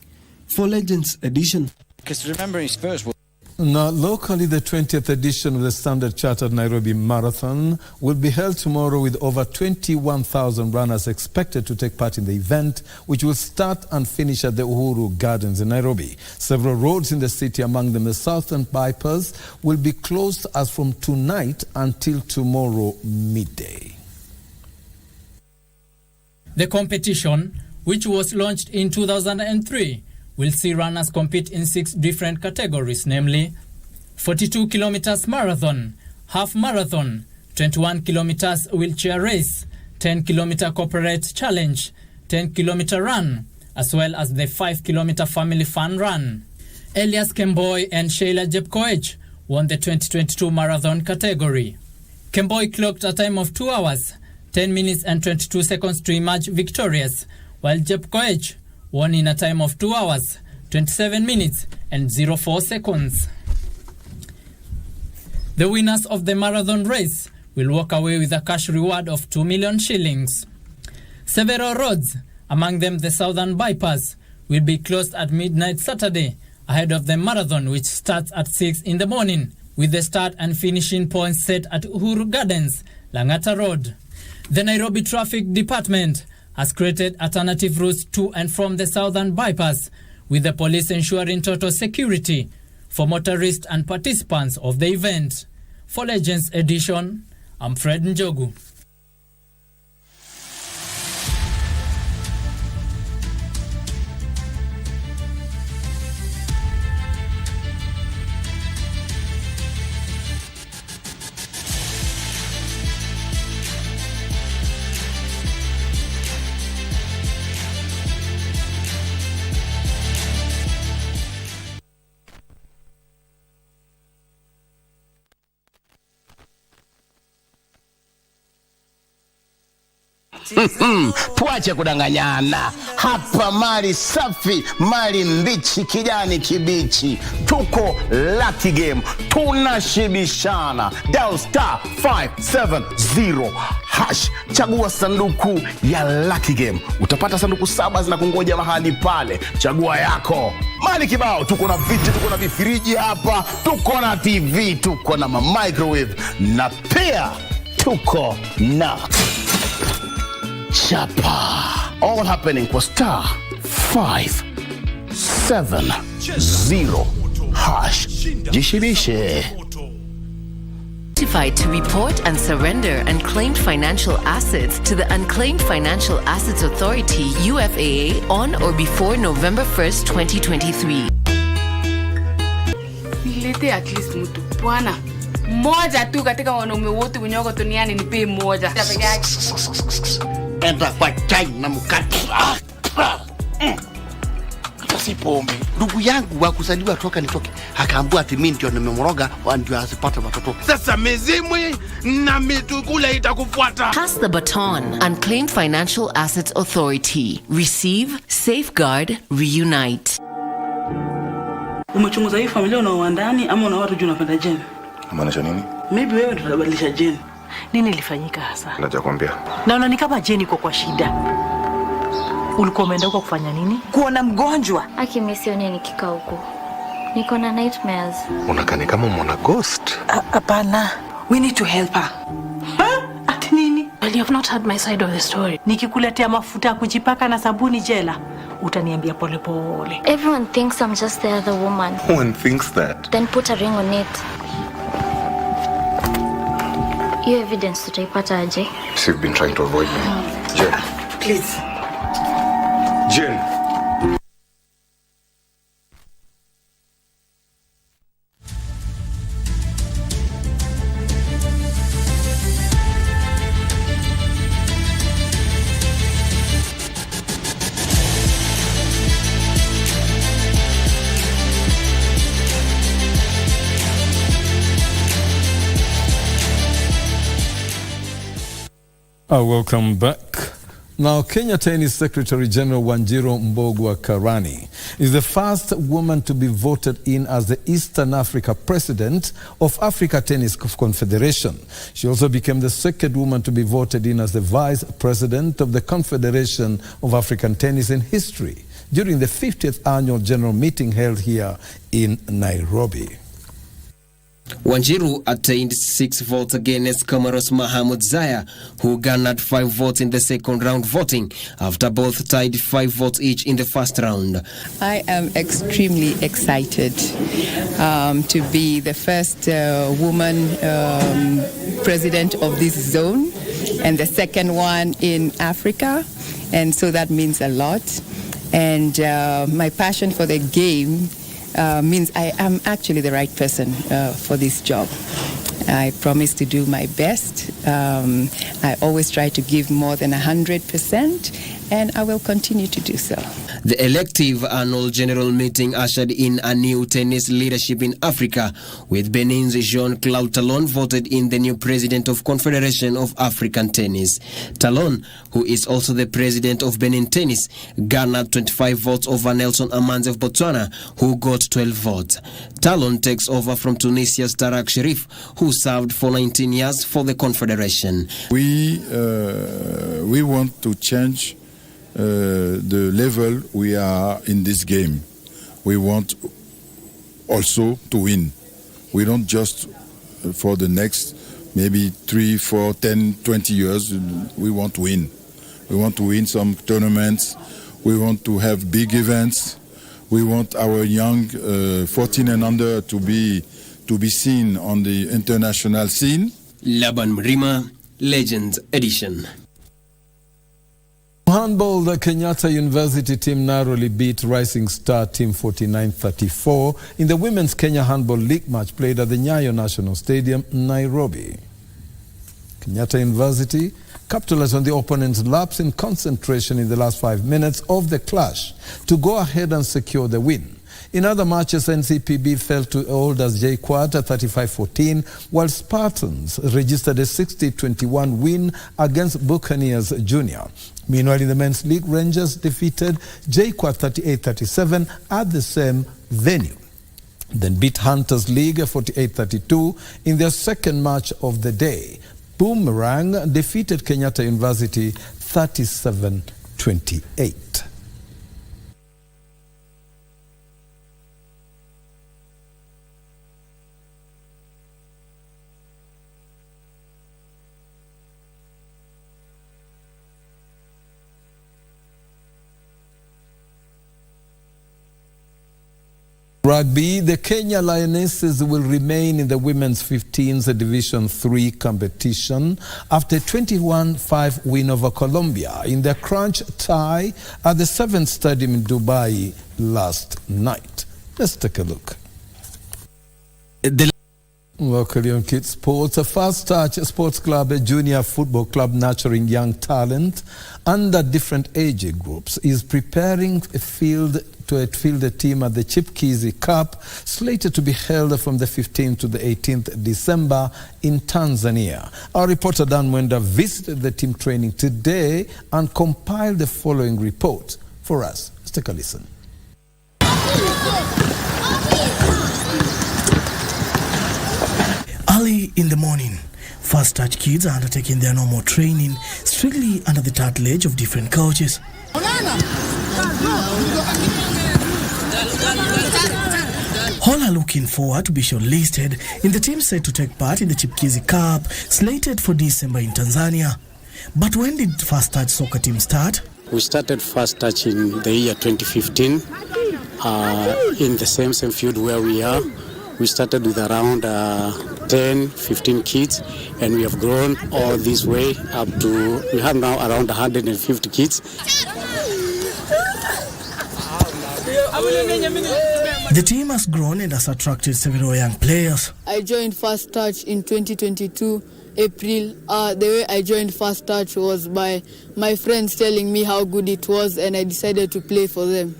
for Legends Edition. Because remember his first one. Now, locally, the 20th edition of the Standard Chartered Nairobi Marathon will be held tomorrow with over 21,000 runners expected to take part in the event, which will start and finish at the Uhuru Gardens in Nairobi. Several roads in the city, among them the Southern Bypass, will be closed as from tonight until tomorrow midday. The competition, which was launched in 2003, will see runners compete in 6 different categories, namely 42 kilometers marathon, half marathon, 21 kilometers wheelchair race, 10 kilometer corporate challenge, 10 kilometer run, as well as the 5 kilometer family fun run. Elias Kemboi and Sheila Jepkoech won the 2022 marathon category. Kemboi clocked a time of 2 hours, 10 minutes and 22 seconds to emerge victorious, while Jepkoech won in a time of 2 hours, 27 minutes and 04 seconds. The winners of the marathon race will walk away with a cash reward of 2 million shillings. Several roads, among them the Southern Bypass, will be closed at midnight Saturday ahead of the marathon, which starts at 6 in the morning, with the start and finishing points set at Uhuru Gardens, Langata Road. The Nairobi Traffic Department has created alternative routes to and from the Southern Bypass, with the police ensuring total security for motorists and participants of the event. For Legends Edition, I'm Fred Njogu. Tuache kudanganyana. Hapa mali safi, mali mbichi, kijani kibichi. Tuko Lucky Game, tunashibishana. Dial star 570 hash. Chagua sanduku ya Lucky Game. Utapata sanduku 7 zinakungoja mahali pale. Chagua yako. Mali kibao, tuko na viti, tuko na vifriji hapa, tuko na TV, tuko na microwave, na pia tuko na chapa. All happening kwa star 570 hash. Jishibishe. notified to report and surrender unclaimed financial assets to the Unclaimed Financial Assets Authority UFAA on or before November 1st, 2023. Nilete at least mtu. Bwana, moja tu katika wanaume wote wenye wako duniani nipe moja. Enda kwa chai na mkate. Hata si pombe. Ndugu yangu wa kuzaliwa toka nitoke. Akaambua ati mimi ndio nimemroga ndio asipate watoto. Sasa mizimu na mitukula itakufuata. Pass the baton. Unclaimed Financial Assets Authority. Receive, safeguard, reunite. Umechunguza hii familia una ndani ama una watu juu unapenda jeni? Maanisha nini? Maybe wewe ndio utabadilisha jeni. Nini ilifanyika hasa? Najakwambia. Naona ni kama jeni iko kwa shida. Ulikuwa umeenda huko kufanya nini? Kuona mgonjwa. Aki misioni nikikaa huko. Niko na nightmares. Unakani kama mwana ghost? Hapana. We need to help her. Ati nini? Well, you have not heard my side of the story. Nikikuletea mafuta ya kujipaka na sabuni jela, utaniambia pole pole. Everyone thinks I'm just the other woman. Who one thinks that? Then put a ring on it. Your evidence tutaipata aje? So you've been trying to avoid me. Jen. Please. Jen. Welcome back. Now, Kenya Tennis Secretary General Wanjiru Mbogwa Karani is the first woman to be voted in as the Eastern Africa President of Africa Tennis Confederation. She also became the second woman to be voted in as the Vice President of the Confederation of African Tennis in history during the 50th Annual General Meeting held here in Nairobi. Wanjiru attained 6 votes against Comoros Mahamud Zaya, who garnered 5 votes in the second round voting, after both tied 5 votes each in the first round. I am extremely excited to be the first woman president of this zone and the second one in Africa, and so that means a lot. And my passion for the game means I am actually the right person for this job. I promise to do my best. I always try to give more than 100%, and I will continue to do so. The elective annual general meeting ushered in a new tennis leadership in Africa, with Benin's Jean-Claude Talon voted in the new president of Confederation of African Tennis. Talon, who is also the president of Benin Tennis, garnered 25 votes over Nelson Amanzi of Botswana, who got 12 votes. Talon takes over from Tunisia's Tarak Sherif, who served for 19 years for the Confederation. We want to change the level we are in this game. We want also to win. We don't just for the next maybe 3, 4, 10, 20 years, we want to win. We want to win some tournaments. We want to have big events. We want our young 14 and under to be seen on the international scene. Laban Mrima, Legends Edition. Handball, the Kenyatta University team narrowly beat Rising Star team 49-34 in the Women's Kenya Handball League match played at the Nyayo National Stadium, Nairobi. Kenyatta University capitalized on the opponent's lapse in concentration in the last 5 minutes of the clash to go ahead and secure the win. In other matches, NCPB fell to Olders JKUAT at 35-14, while Spartans registered a 60-21 win against Buccaneers Junior. Meanwhile, in the men's league, Rangers defeated JKUAT 38-37 at the same venue. Then beat Hunters League 48-32 in their second match of the day. Boomerang defeated Kenyatta University 37-28. Rugby, the Kenya Lionesses will remain in the Women's 15s Division 3 competition after a 21-5 win over Colombia in their crunch tie at the 7th Stadium in Dubai last night. Let's take a look. Locally on Kids Sports, a Fast Touch Sports Club, a junior football club nurturing young talent under different age groups, is preparing a field team at the Chipkizi Cup, slated to be held from the 15th to the 18th December in Tanzania. Our reporter Dan Mwenda visited the team training today and compiled the following report for us. Let's take a listen. Early in the morning, Fast Touch kids are undertaking their normal training, strictly under the tutelage of different coaches. All are looking forward to be shortlisted in the team set to take part in the Chipkizi Cup, slated for December in Tanzania. But when did Fast Touch soccer team start? We started Fast Touch in the year 2015 in the same field where we are. We started with around 10-15 kids, and we have grown all this way up to, we have now around 150 kids. The team has grown and has attracted several young players. I joined Fast Touch in 2022, April. The way I joined Fast Touch was by my friends telling me how good it was, and I decided to play for them.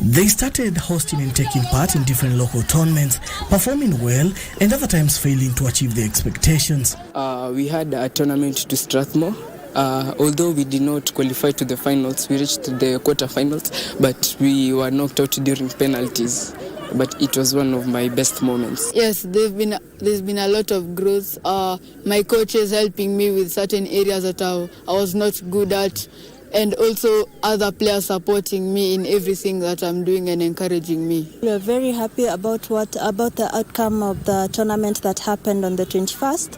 They started hosting and taking part in different local tournaments, performing well and other times failing to achieve their expectations. We had a tournament to Strathmore. Although we did not qualify to the finals, we reached the quarterfinals, but we were knocked out during penalties. But it was one of my best moments. Yes, there's been a lot of growth. My coach is helping me with certain areas that I was not good at, and also other players supporting me in everything that I'm doing and encouraging me. We are very happy about the outcome of the tournament that happened on the 21st.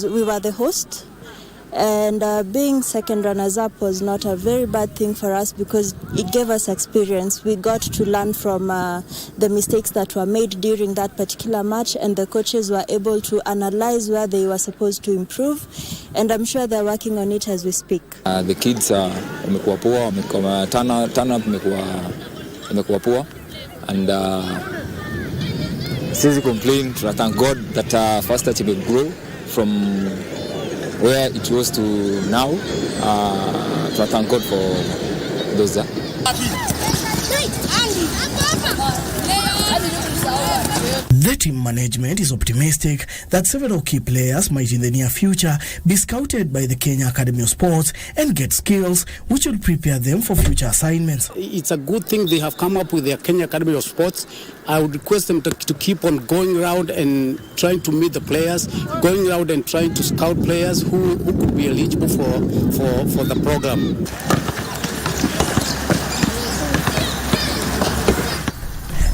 We were the host, and being second runners-up was not a very bad thing for us because it gave us experience. We got to learn from the mistakes that were made during that particular match, and the coaches were able to analyze where they were supposed to improve, and I'm sure they're working on it as we speak. The kids wamekuwa poa, turn-up imekuwa poa, and siwezi complain. Thank God that Fast Touch will grow from where it was to now. Thank God for those. The team management is optimistic that several key players might in the near future be scouted by the Kenya Academy of Sports and get skills which will prepare them for future assignments. It's a good thing they have come up with their Kenya Academy of Sports. I would request them to keep on going around and trying to meet the players, going around and trying to scout players who could be eligible for the program.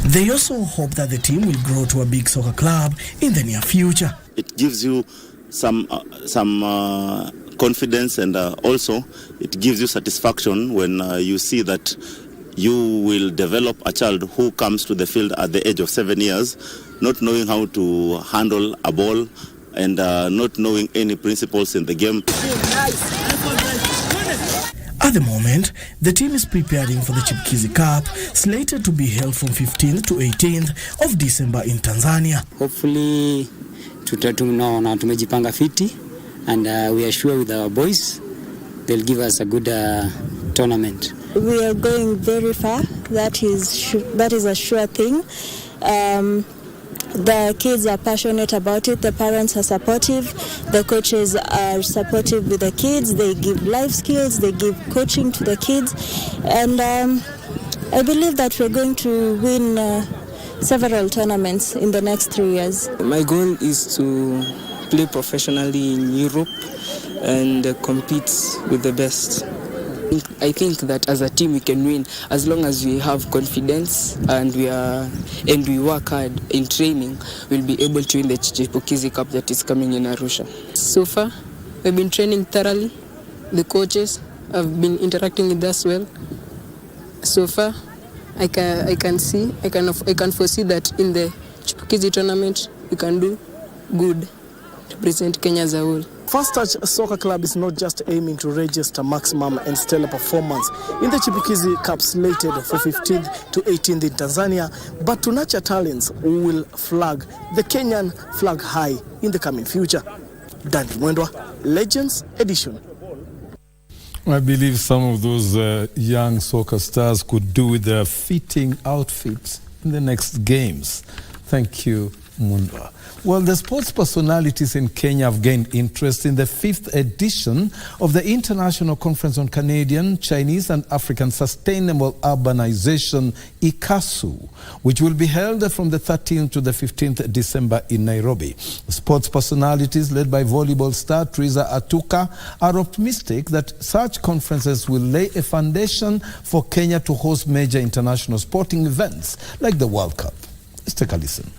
They also hope that the team will grow to a big soccer club in the near future. It gives you some confidence, and also it gives you satisfaction when you see that you will develop a child who comes to the field at the age of 7 years, not knowing how to handle a ball and not knowing any principles in the game. At the moment, the team is preparing for the Chipkizi Cup, slated to be held from 15th to 18th of December in Tanzania. Hopefully, tumejipanga fiti, and we are sure with our boys, they'll give us a good tournament. We are going very far. That is a sure thing. The kids are passionate about it. The parents are supportive. The coaches are supportive with the kids. They give life skills. They give coaching to the kids. And I believe that we're going to win several tournaments in the next 3 years. My goal is to play professionally in Europe and compete with the best. I think that as a team we can win as long as we have confidence and we work hard in training. We'll be able to win the Chipkizi Cup that is coming in Arusha. So far, we've been training thoroughly. The coaches have been interacting with us well, So far, I can foresee that in the Chipukizi tournament we can do good to present Kenya as a whole. First Touch Soccer Club is not just aiming to register maximum and stellar performance in the Chipukizi Cup slated for 15th to 18th in Tanzania, but to nurture talents who will flag the Kenyan flag high in the coming future. Daniel Mwendwa, Legends Edition. I believe some of those young soccer stars could do with their fitting outfits in the next games. Thank you, Mwendwa. Well, the sports personalities in Kenya have gained interest in the 5th edition of the International Conference on Canadian, Chinese and African Sustainable Urbanization, ICASU, which will be held from the 13th to the 15th December in Nairobi. Sports personalities led by volleyball star Teresa Atuka are optimistic that such conferences will lay a foundation for Kenya to host major international sporting events like the World Cup. Let's take a listen.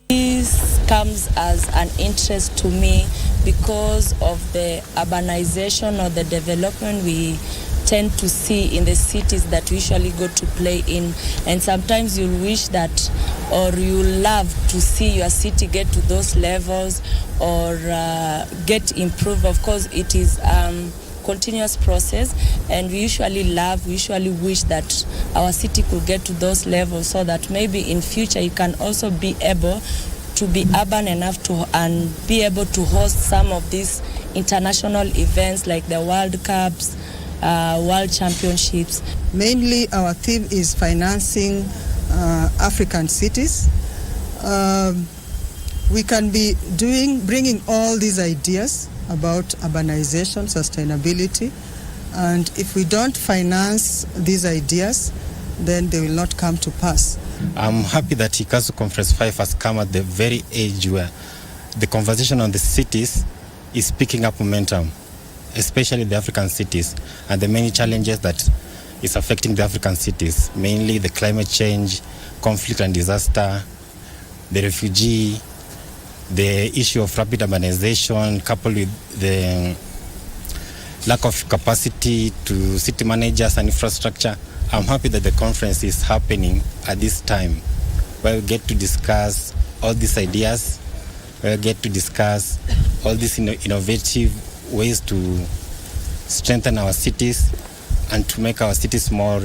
This comes as an interest to me because of the urbanization or the development we tend to see in the cities that we usually go to play in, and sometimes you wish that or you love to see your city get to those levels or get improved. Of course, it is continuous process, and we usually wish that our city could get to those levels so that maybe in future it can also be able to be urban enough to and be able to host some of these international events like the World Cups, World Championships. Mainly our theme is financing African cities. We can be bringing all these ideas about urbanization, sustainability, and if we don't finance these ideas, then they will not come to pass. I'm happy that ICASU Conference 5 has come at the very age where the conversation on the cities is picking up momentum, especially the African cities, and the many challenges that is affecting the African cities, mainly the climate change, conflict and disaster, the refugee, the issue of rapid urbanization, coupled with the lack of capacity to city managers and infrastructure. I'm happy that the conference is happening at this time, where we get to discuss all these ideas, where we get to discuss all these innovative ways to strengthen our cities and to make our cities more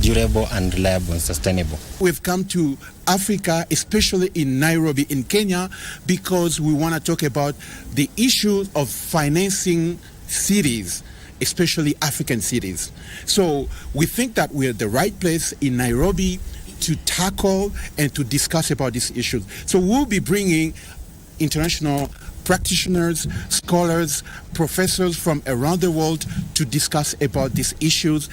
durable and reliable and sustainable. We've come to Africa, especially in Nairobi in Kenya, because we want to talk about the issue of financing cities, especially African cities. So we think that we're the right place in Nairobi to tackle and to discuss about these issues. So we'll be bringing international practitioners, scholars, professors from around the world to discuss about these issues.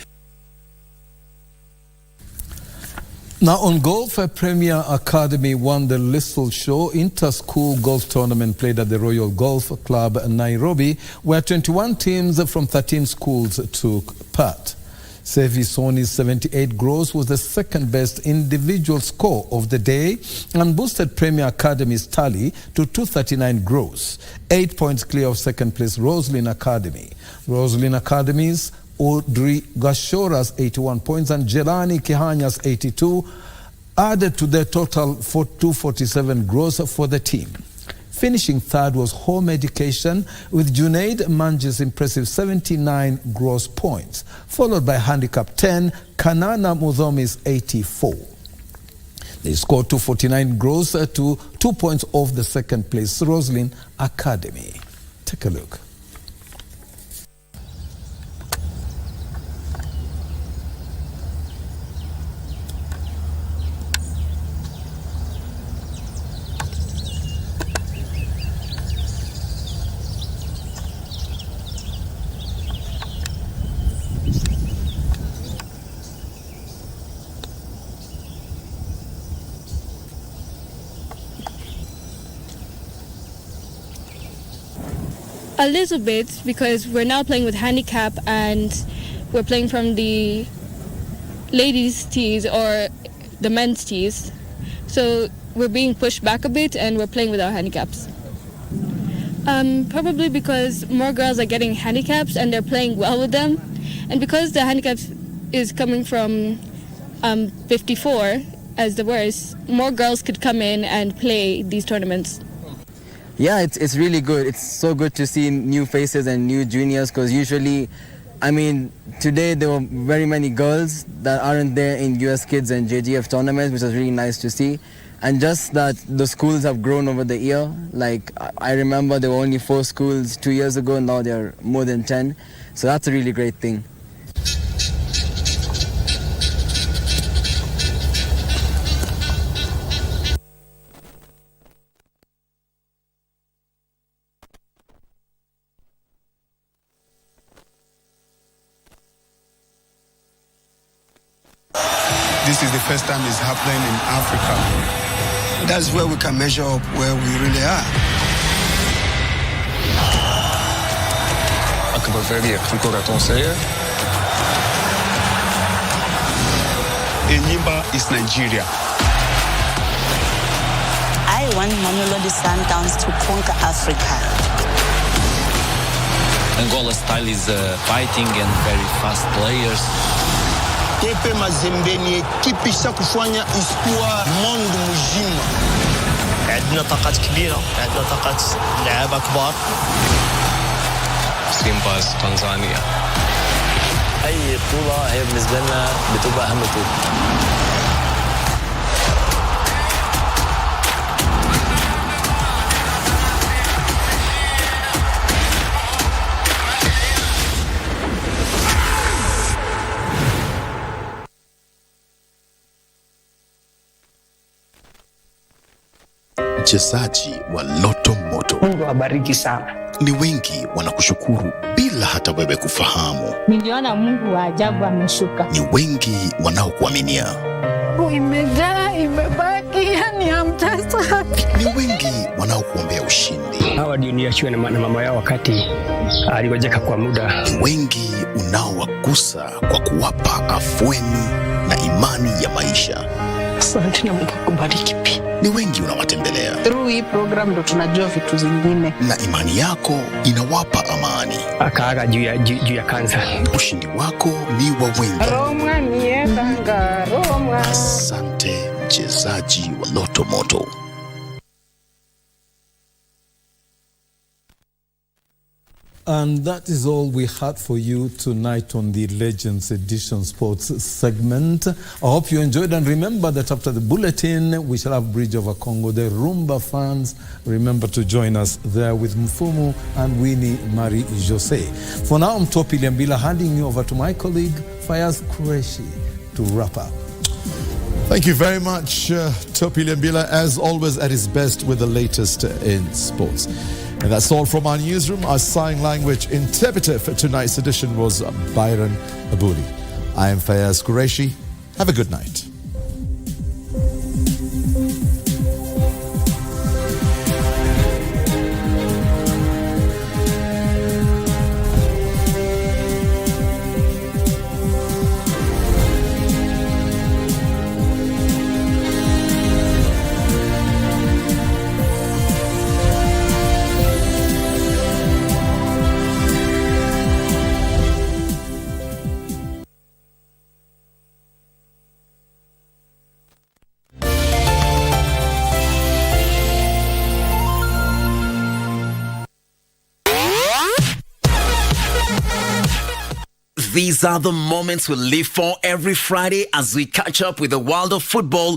Now on golf, a Premier Academy won the Listle Show Inter-School Golf Tournament played at the Royal Golf Club Nairobi, where 21 teams from 13 schools took part. Sevi Soni's 78 gross was the second best individual score of the day and boosted Premier Academy's tally to 239 gross, 8 points clear of second place Roslyn Academy. Roslyn Academy's Audrey Gashora's 81 points and Jelani Kihanya's 82 added to their total for 247 gross for the team. Finishing third was Home Education with Junaid Manji's impressive 79 gross points, followed by Handicap 10, Kanana Mudhomi's 84. They scored 249 gross to 2 points off the second place Roslyn Academy. Take a look. A little bit, because we're now playing with handicap and we're playing from the ladies' tees or the men's tees. So we're being pushed back a bit and we're playing with our handicaps. Probably because more girls are getting handicaps and they're playing well with them. And because the handicaps is coming from 54 as the worst, more girls could come in and play these tournaments. Yeah, it's really good. It's so good to see new faces and new juniors, because usually, I mean, today there were very many girls that aren't there in US Kids and JGF tournaments, which was really nice to see. And just that the schools have grown over the year. Like, I remember there were only 4 schools 2 years ago, now there are more than 10. So that's a really great thing. This is the first time it's happening in Africa. That's where we can measure up where we really are. أكبر فريق في كرة تونسية. Enyimba is Nigeria. I want Mamelodi Sundowns to conquer Africa. Angola's style is fighting and very fast players. Tepe Mazembe ni ekipi isha kufanya histoire monde mzima. عندنا طاقات كبيرة، عندنا طاقات لعابة كبار. سيمباز تنزانيا. أي بطولة هي بالنسبة لنا بتبقى أهم بطولة. Mchezaji wa Loto Moto. Mungu awabariki sana. Ni wengi wanakushukuru bila hata wewe kufahamu. Niliona Mungu wa ajabu ameshuka. Ni wengi wanaokuaminia. Imejaa, imebaki, yani hamtaki. Ni wengi wanaokuombea ushindi. Hawa ndio niachiwe na mama yao wakati aligojeka kwa muda. Ni wengi unaowagusa kwa kuwapa afueni na imani ya maisha. Asante na Mungu akubariki pia. Ni wengi unawatembelea. Through hii program ndo tunajua vitu zingine. Na imani yako inawapa amani. Akaaga juu ya kansa. Ushindi wako ni wa wengi. Roma niendanga, Roma. Asante mchezaji wa Loto Moto. And that is all we had for you tonight on the Legends Edition Sports segment. I hope you enjoyed, and remember that after the bulletin, we shall have Bridge over Congo. The Rumba fans, remember to join us there with Mfumu and Winnie Marie Jose. For now, I'm Topi Liambila, handing you over to my colleague, Fayyaz Qureshi, to wrap up. Thank you very much, Topi Liambila, as always at his best with the latest in sports. And that's all from our newsroom. Our sign language interpreter for tonight's edition was Byron Abuli. I am Fayyaz Qureshi. Have a good night. These are the moments we live for every Friday as we catch up with the world of football.